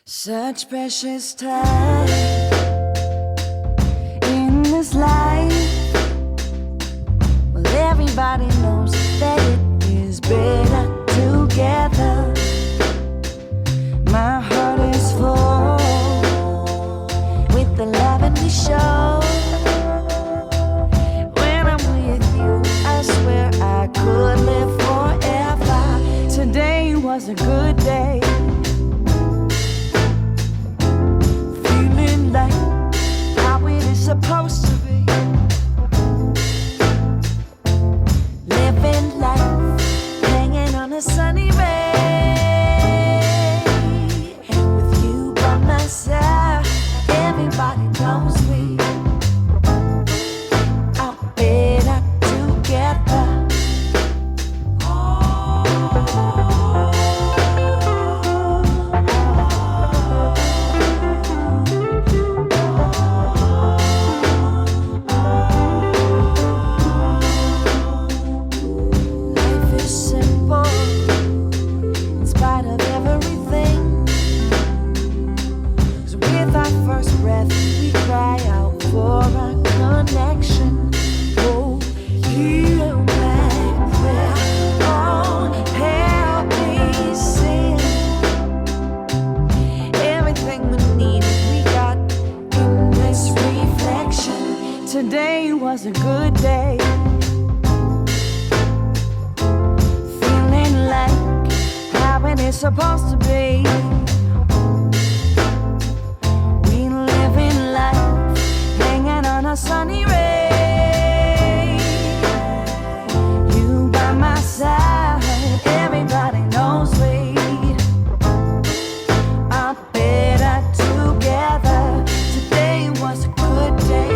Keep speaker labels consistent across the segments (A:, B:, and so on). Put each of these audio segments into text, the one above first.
A: Such precious time in this life. Well, everybody knows that it is better together. My heart is full with the love and we show. When I'm with you, I swear I could live forever. Today was a good day. Supposed to be living life, hanging on a sunny ray. With you by my side, everybody knows we are better together. Today was a good day. Feeling like how it is supposed to be. We living life, hanging on a sunny ray. You by my side, everybody knows we are better together. Today was a good day.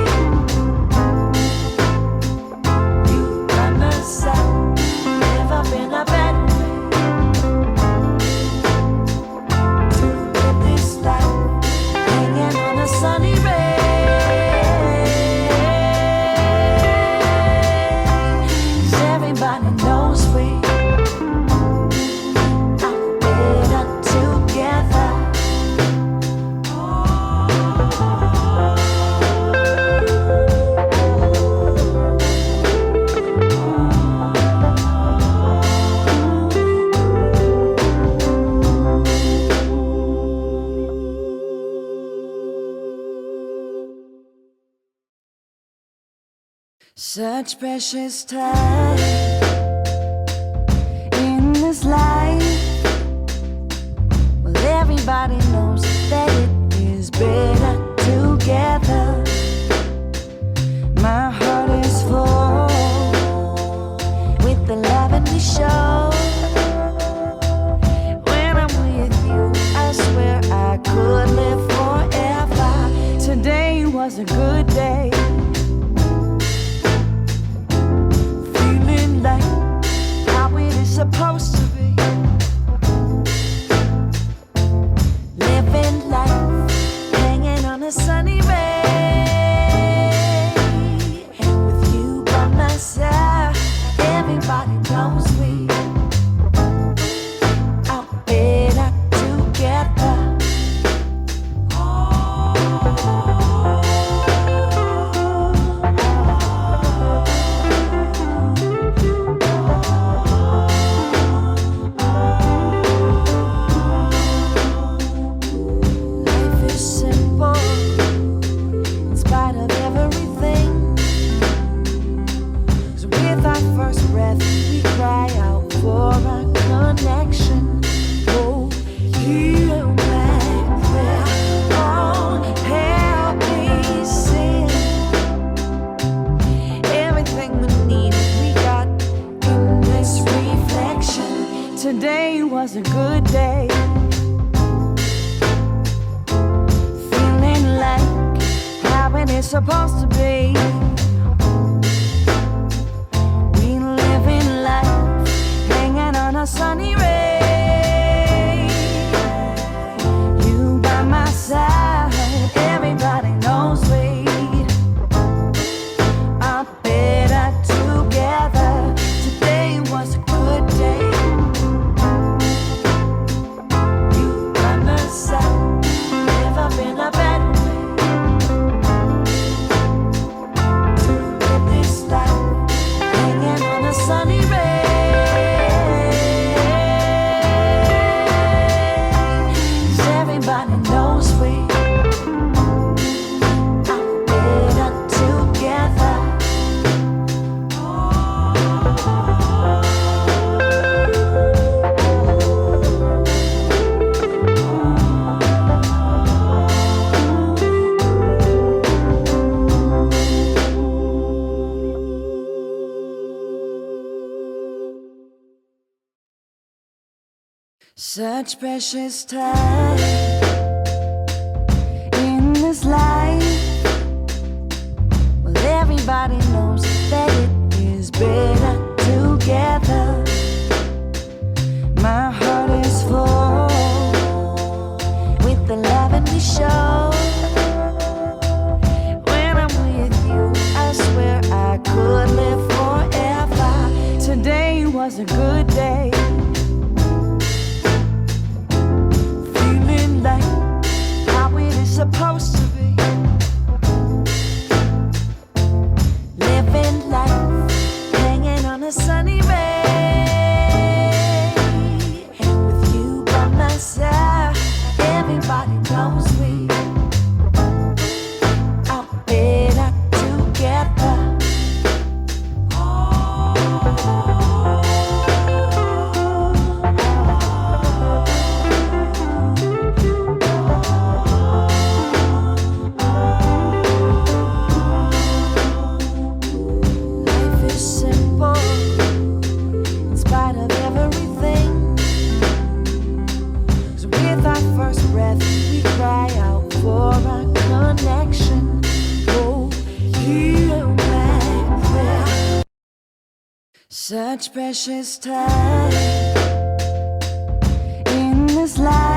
A: Such precious time in this life. Well, everybody knows that it is better together. My heart is full with the love and we show. When I'm with you, I swear I could live forever. Today was a good day. Supposed to be living life, hanging on a sunny ray. With you by my side, everybody knows we are better together. Today was a good day. Feeling like how it is supposed to be. We living life, hanging on a sunny ray. You by my side, everybody knows we are better together. Today was a good day. You by my side. Such precious time in this life. Well, everybody knows that it is better together. My heart is full with the love and we show. When I'm with you, I swear I could live forever. Today was a good day. Supposed to be living life, hanging on a sunny ray. With you by my side, everybody knows we are better together. Such precious time in this life.